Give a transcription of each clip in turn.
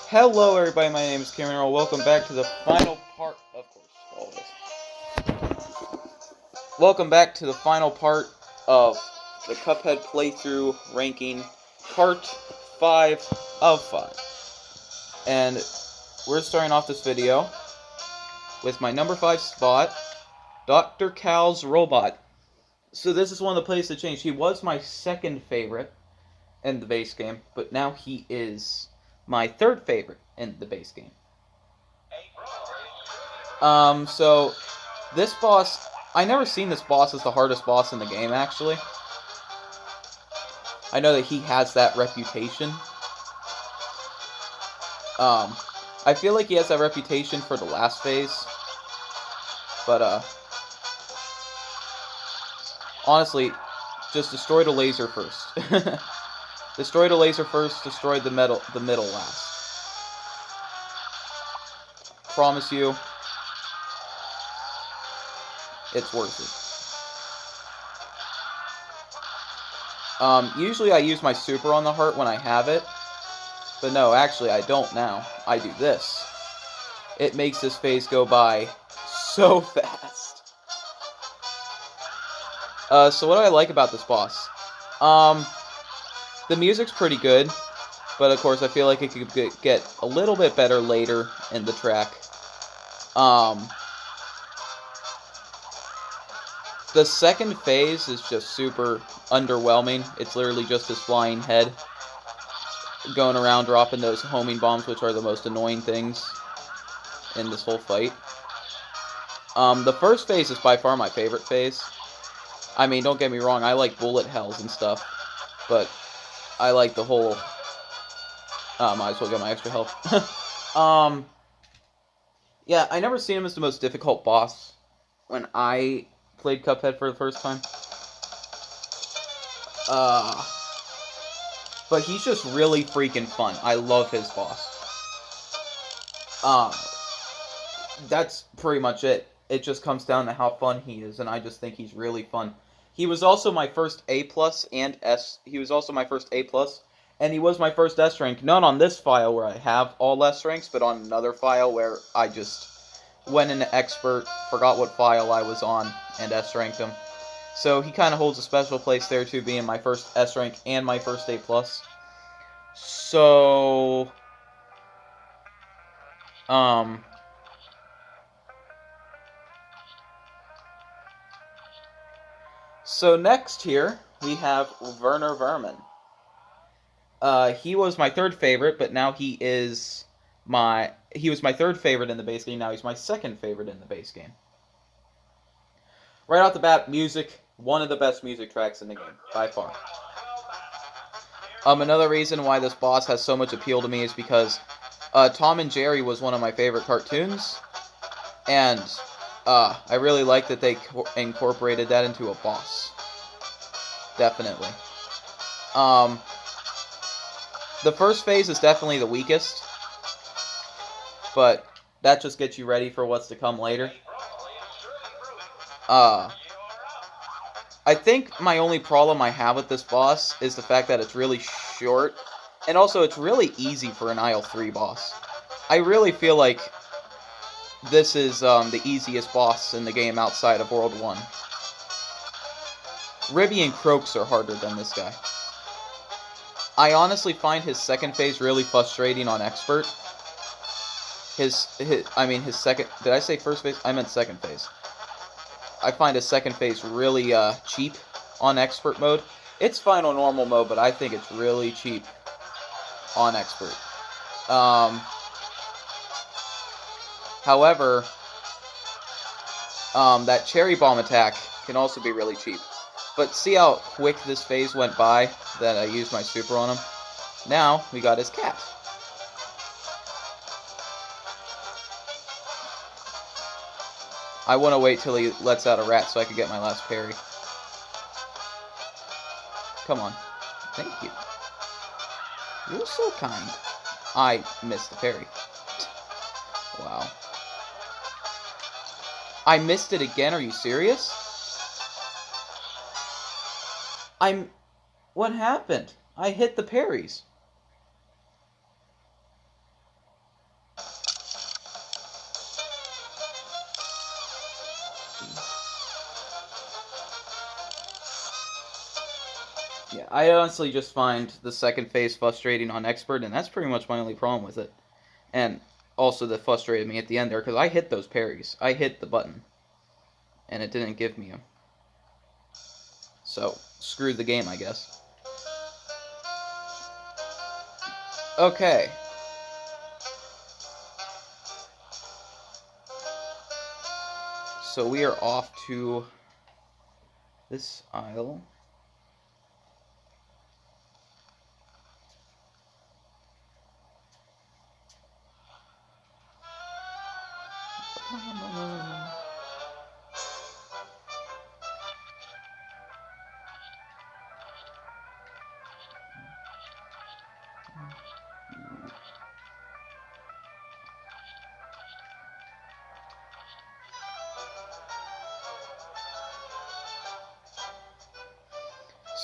Hello, everybody. My name is Cameron Earl. Welcome back to the final part, of course, always. Welcome back to the final part of the Cuphead playthrough ranking, part 5 of 5. And we're starting off this video with my number 5 spot, Dr. Cal's Robot. So this is one of the places that changed. He was my second favorite in the base game, but now he is my third favorite in the base game. So this boss, I never seen this boss as the hardest boss in the game, actually. I know that he has that reputation. I feel like he has that reputation for the last phase. But, honestly, just destroy the laser first. Destroy the laser first, destroy the middle last. Promise you, it's worth it. Usually I use my super on the heart when I have it. But no, actually I don't now. I do this. It makes this phase go by so fast. So what do I like about this boss? The music's pretty good. But of course I feel like it could get a little bit better later in the track. The second phase is just super underwhelming. It's literally just his flying head going around dropping those homing bombs, which are the most annoying things in this whole fight. The first phase is by far my favorite phase. I mean, don't get me wrong, I like bullet hells and stuff, but I like the whole... might as well get my extra health. Yeah, I never seen him as the most difficult boss when I played Cuphead for the first time. But he's just really freaking fun. I love his boss. That's pretty much it. It just comes down to how fun he is, and I just think he's really fun. He was also my first A+ and S. He was also my first A+, and he was my first S rank. Not on this file where I have all S ranks, but on another file where I just went into expert, forgot what file I was on, and S ranked him. So he kind of holds a special place there too, being my first S rank and my first A+. So, So next here, we have Werner Vermin. He was my third favorite, but now he was my third favorite in the base game, now he's my second favorite in the base game. Right off the bat, music, one of the best music tracks in the game, by far. Another reason why this boss has so much appeal to me is because Tom and Jerry was one of my favorite cartoons, and I really like that they incorporated that into a boss. Definitely. The first phase is definitely the weakest, but that just gets you ready for what's to come later. I think my only problem I have with this boss is the fact that it's really short, and also it's really easy for an aisle 3 boss. I really feel like this is the easiest boss in the game outside of World 1. Ribby and Croaks are harder than this guy. I honestly find his second phase really frustrating on expert. His second... Did I say first phase? I meant second phase. I find his second phase really cheap on expert mode. It's fine on normal mode, but I think it's really cheap on expert. However, that cherry bomb attack can also be really cheap. But see how quick this phase went by that I used my super on him? Now, we got his cat. I want to wait till he lets out a rat so I can get my last parry. Come on. Thank you. You're so kind. I missed the parry. Wow. I missed it again? Are you serious? What happened? I hit the parries. I honestly just find the second phase frustrating on expert, and that's pretty much my only problem with it. And also that frustrated me at the end there, because I hit those parries. I hit the button, and it didn't give me them. So, screw the game, I guess. Okay. So we are off to this aisle.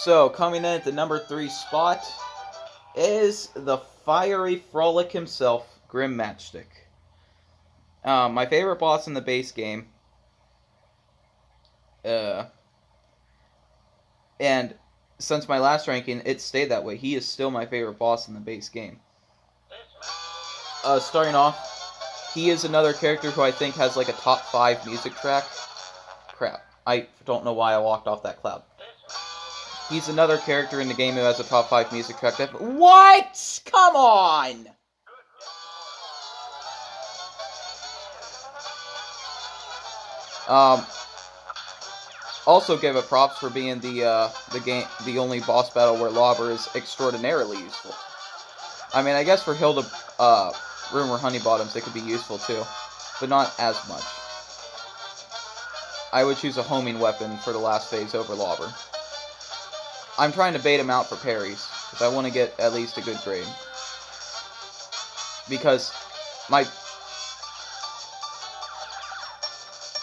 So, coming in at the number 3 spot is the fiery frolic himself, Grim Matchstick. My favorite boss in the base game. And since my last ranking, it stayed that way. He is still my favorite boss in the base game. Starting off, he is another character who I think has like a top 5 music track. Crap. I don't know why I walked off that cloud. He's another character in the game who has a top 5 music track. What? Come on! Also give it props for being the only boss battle where Lobber is extraordinarily useful. I mean, I guess for Hilda, Rumor Honeybottoms, it could be useful too, but not as much. I would choose a homing weapon for the last phase over Lobber. I'm trying to bait him out for parries, because I want to get at least a good grade. Because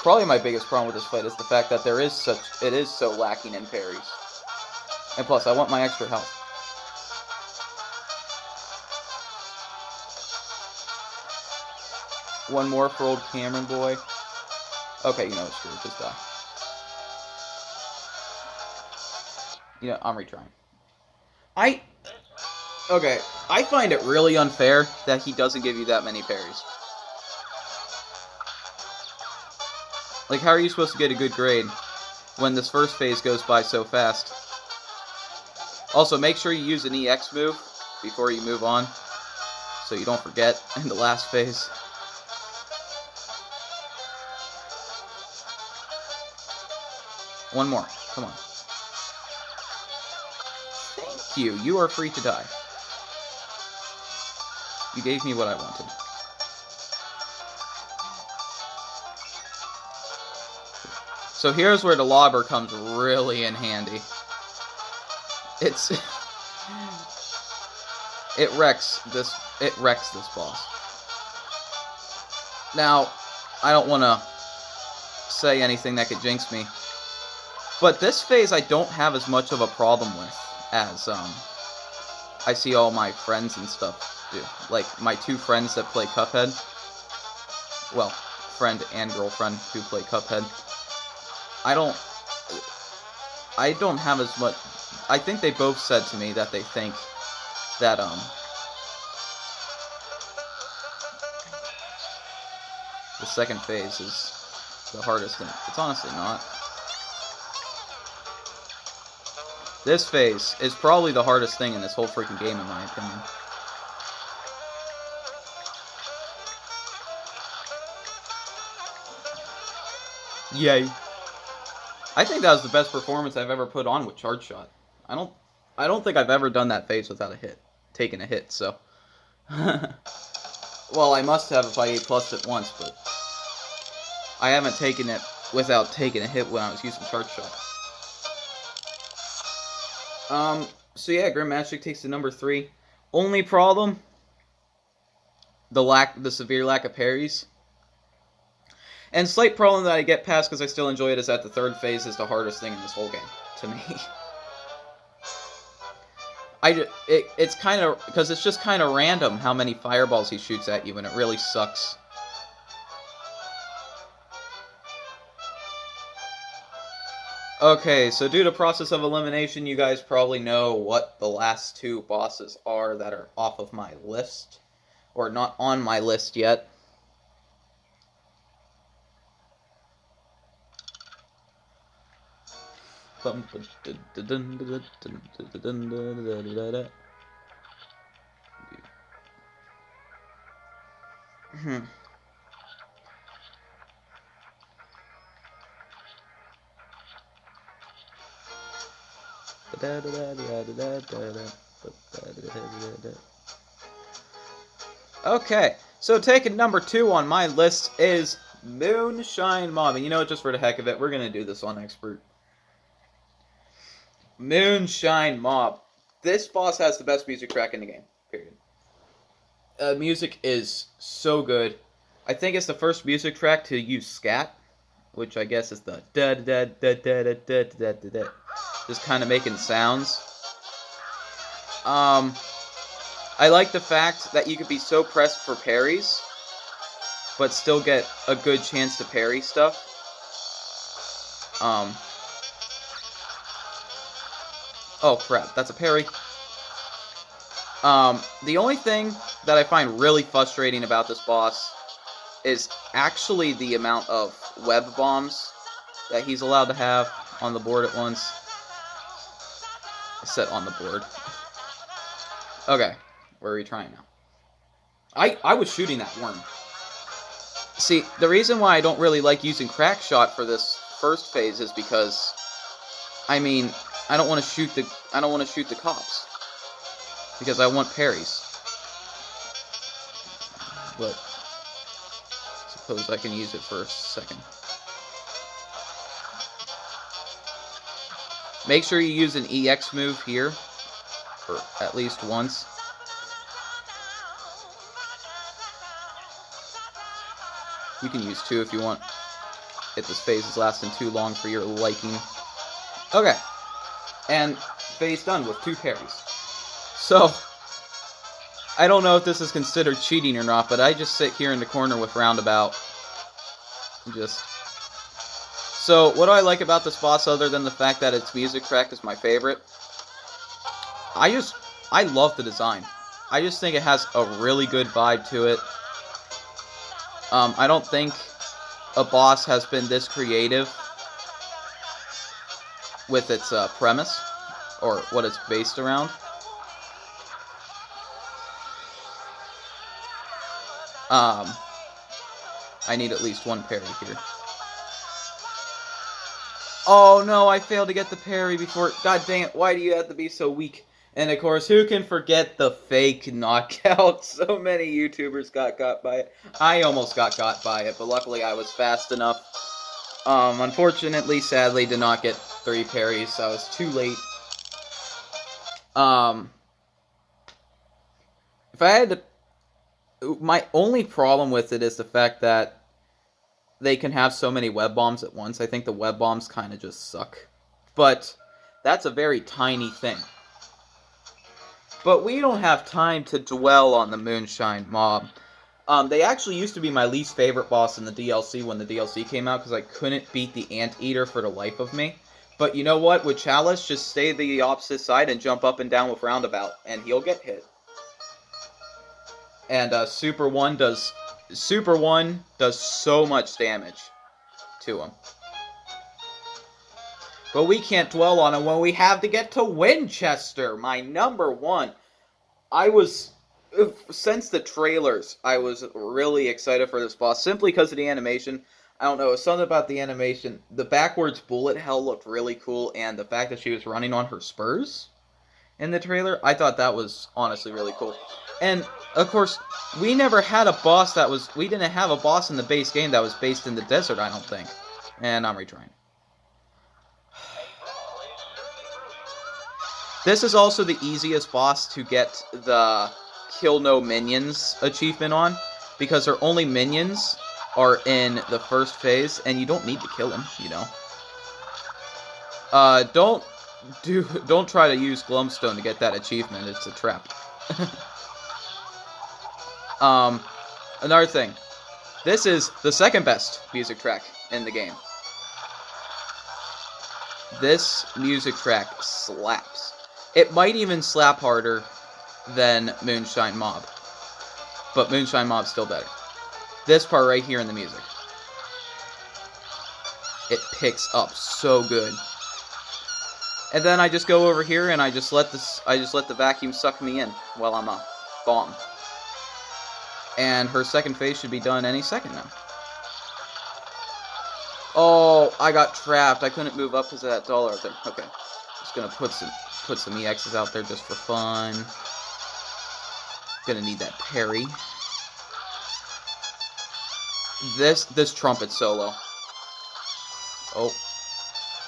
probably my biggest problem with this fight is the fact that it is so lacking in parries. And plus, I want my extra health. One more for old Cameron boy. Okay, you know what, screw it, just die. You know, I'm retrying. Okay, I find it really unfair that he doesn't give you that many parries. Like, how are you supposed to get a good grade when this first phase goes by so fast? Also, make sure you use an EX move before you move on, so you don't forget in the last phase. One more. Come on. Thank you. You are free to die. You gave me what I wanted. So here's where the Lobber comes really in handy. It wrecks this boss. Now, I don't want to say anything that could jinx me, but this phase I don't have as much of a problem with as I see all my friends and stuff do. Like my 2 friends that play Cuphead. Well, friend and girlfriend who play Cuphead. I don't have as much. I think they both said to me that they think that the second phase is the hardest, and it's honestly not. This phase is probably the hardest thing in this whole freaking game, in my opinion. Yay. I think that was the best performance I've ever put on with Charge Shot. I don't think I've ever done that phase without taking a hit, so. Well, I must have if I A+ it once, but I haven't taken it without taking a hit when I was using Charge Shot. So yeah, Grim Matchstick takes the number 3. Only problem, the severe lack of parries. And slight problem that I get past because I still enjoy it is that the third phase is the hardest thing in this whole game, to me. It's kind of, because it's just kind of random how many fireballs he shoots at you, and it really sucks. Okay, so due to process of elimination, you guys probably know what the last two bosses are that are off of my list. Or not on my list yet. Okay, so taking number 2 on my list is Moonshine Mob. And you know, just for the heck of it, we're going to do this on Expert. Moonshine Mob. This boss has the best music track in the game, period. Music is so good. I think it's the first music track to use scat, which I guess is the da da da da da da da da da, just kind of making sounds. I like the fact that you could be so pressed for parries, but still get a good chance to parry stuff. Oh crap, that's a parry. The only thing that I find really frustrating about this boss is actually the amount of web bombs that he's allowed to have on the board at once. Set on the board. Okay, where are we trying now? I was shooting that worm. See, the reason why I don't really like using crack shot for this first phase is because, I mean, I don't want to shoot the cops because I want parries. But suppose I can use it for a second. Make sure you use an EX move here, or at least once. You can use 2 if you want, if this phase is lasting too long for your liking. Okay, and phase done with 2 parries. So, I don't know if this is considered cheating or not, but I just sit here in the corner with Roundabout. So, what do I like about this boss other than the fact that its music track is my favorite? I love the design. I just think it has a really good vibe to it. I don't think a boss has been this creative with its premise, or what it's based around. I need at least 1 parry here. Oh no, I failed to get the parry before. God dang it, why do you have to be so weak? And of course, who can forget the fake knockout? So many YouTubers got by it. I almost got by it, but luckily I was fast enough. Unfortunately, sadly, did not get 3 parries, so I was too late. If I had to... My only problem with it is the fact that they can have so many web bombs at once. I think the web bombs kind of just suck. But that's a very tiny thing. But we don't have time to dwell on the Moonshine Mob. They actually used to be my least favorite boss in the DLC when the DLC came out, because I couldn't beat the Anteater for the life of me. But you know what? With Chalice, just stay the opposite side and jump up and down with Roundabout, and he'll get hit. And Super 1 does so much damage to him. But we can't dwell on it when we have to get to Winchester, my number 1. Since the trailers, I was really excited for this boss, simply because of the animation. I don't know, it was something about the animation. The backwards bullet hell looked really cool, and the fact that she was running on her spurs in the trailer, I thought that was honestly really cool. And, of course, we never had a boss we didn't have a boss in the base game that was based in the desert, I don't think. And I'm retrying. This is also the easiest boss to get the Kill No Minions achievement on, because her only minions are in the first phase, and you don't need to kill them, you know. Don't try to use Glumstone to get that achievement, it's a trap. Another thing. This is the second best music track in the game. This music track slaps. It might even slap harder than Moonshine Mob. But Moonshine Mob's still better. This part right here in the music. It picks up so good. And then I just go over here and I just let the vacuum suck me in while I'm a bomb. And her second phase should be done any second now. Oh, I got trapped. I couldn't move up because of that dollar up there. Okay. Just gonna put some EXs out there just for fun. Gonna need that parry. This trumpet solo. Oh.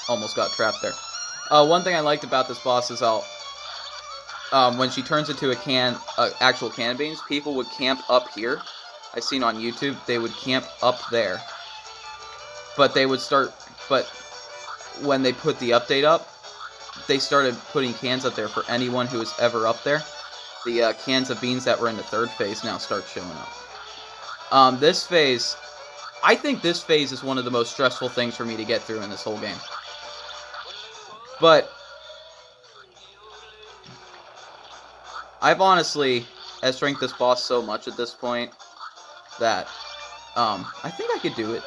Almost got trapped there. One thing I liked about this boss is when she turns into actual cannon beans, people would camp up here. I've seen on YouTube, they would camp up there. But when they put the update up, they started putting cans up there for anyone who was ever up there. The cans of beans that were in the third phase now start showing up. This phase, I think this phase is one of the most stressful things for me to get through in this whole game. But I've honestly S-ranked this boss so much at this point that I think I could do it.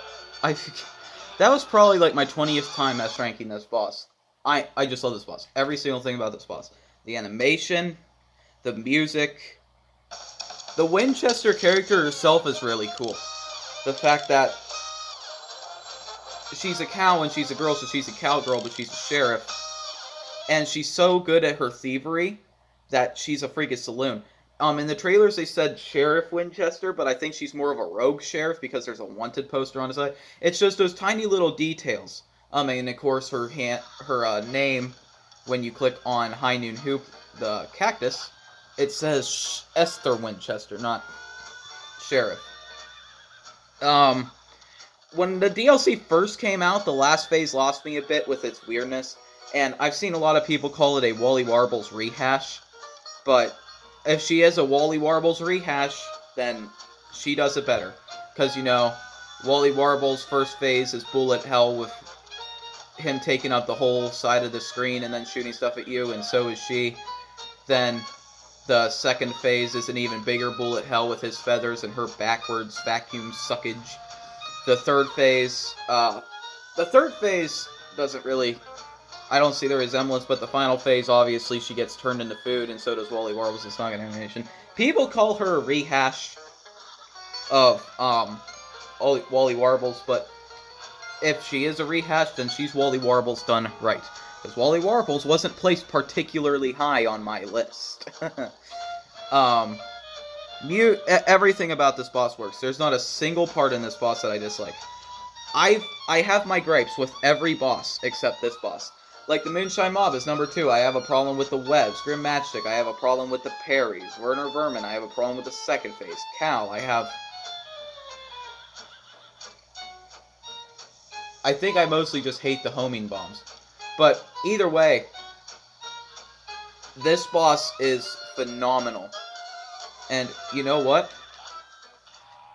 That was probably like my 20th time S-ranking this boss. I just love this boss. Every single thing about this boss. The animation, the music, the Winchester character herself is really cool. The fact that she's a cow and she's a girl, so she's a cowgirl, but she's a sheriff. And she's so good at her thievery that she's a freaking saloon. In the trailers they said Sheriff Winchester, but I think she's more of a rogue sheriff because there's a wanted poster on the side. It's just those tiny little details. And of course her name, when you click on High Noon Hoop, the cactus, it says Esther Winchester, not Sheriff. When the DLC first came out, the last phase lost me a bit with its weirdness. And I've seen a lot of people call it a Wally Warbles rehash. But if she is a Wally Warbles rehash, then she does it better. Because, Wally Warbles' first phase is bullet hell with him taking up the whole side of the screen and then shooting stuff at you, and so is she. Then the second phase is an even bigger bullet hell with his feathers and her backwards vacuum suckage. The third phase doesn't really... I don't see the resemblance, but the final phase, obviously, she gets turned into food, and so does Wally Warbles' It's not an animation. People call her a rehash of Wally Warbles, but if she is a rehash, then she's Wally Warbles done right. Because Wally Warbles wasn't placed particularly high on my list. Everything about this boss works. There's not a single part in this boss that I dislike. I have my gripes with every boss except this boss. Like the Moonshine Mob is number 2. I have a problem with the webs. Grim Matchstick, I have a problem with the parries. Werner Vermin, I have a problem with the second phase. Cal, I think I mostly just hate the homing bombs. But either way, this boss is phenomenal. And you know what?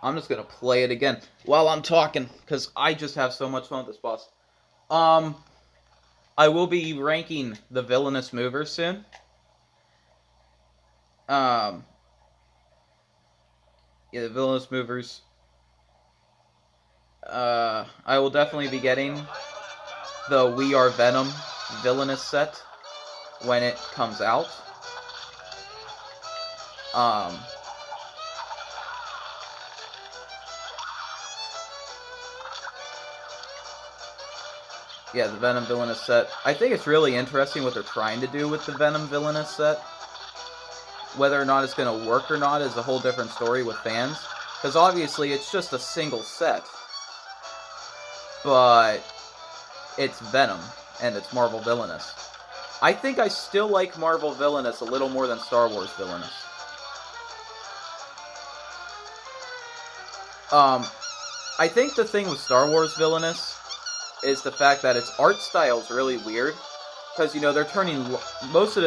I'm just going to play it again while I'm talking, because I just have so much fun with this boss. I will be ranking the Villainous Movers soon. Yeah, the Villainous Movers. I will definitely be getting the We Are Venom Villainous set when it comes out. Yeah, the Venom Villainous set. I think it's really interesting what they're trying to do with the Venom Villainous set. Whether or not it's going to work or not is a whole different story with fans. Because obviously it's just a single set. But it's Venom, and it's Marvel Villainous. I think I still like Marvel Villainous a little more than Star Wars Villainous. I think the thing with Star Wars Villainous is the fact that its art style is really weird, because they're turning most of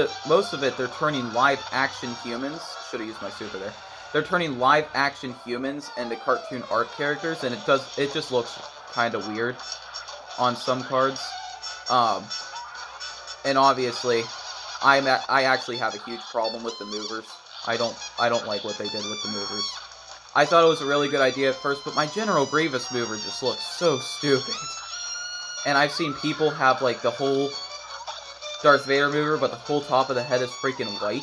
it they're turning live action humans. Should have used my super there. They're turning live action humans into cartoon art characters, and it just looks kind of weird on some cards. And obviously, I actually have a huge problem with the movers. I don't like what they did with the movers. I thought it was a really good idea at first, but my General Grievous mover just looks so stupid. And I've seen people have, like, the whole Darth Vader mover, but the whole top of the head is freaking white.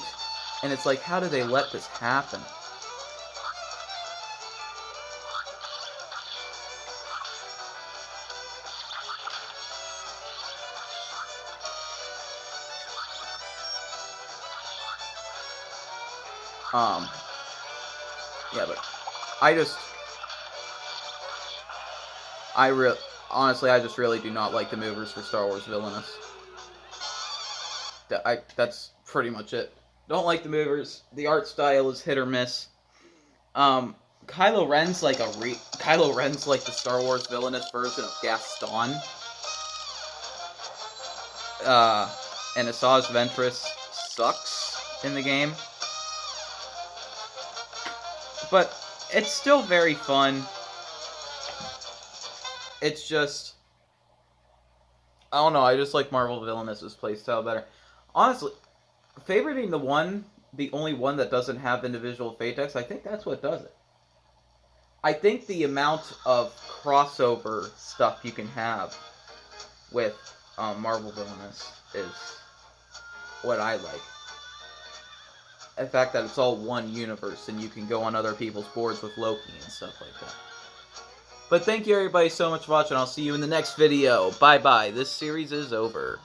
And it's like, how did they let this happen? Yeah, but honestly, I just really do not like the movers for Star Wars Villainous. That's pretty much it. Don't like the movers. The art style is hit or miss. Kylo Ren's like the Star Wars Villainous version of Gaston. And Asajj Ventress sucks in the game. But it's still very fun. It's just, I don't know, I just like Marvel Villainous's playstyle better. Honestly, favoriting the only one that doesn't have individual fate decks, I think that's what does it. I think the amount of crossover stuff you can have with Marvel Villainous is what I like. The fact that it's all one universe and you can go on other people's boards with Loki and stuff like that. But thank you everybody so much for watching. I'll see you in the next video. Bye bye. This series is over.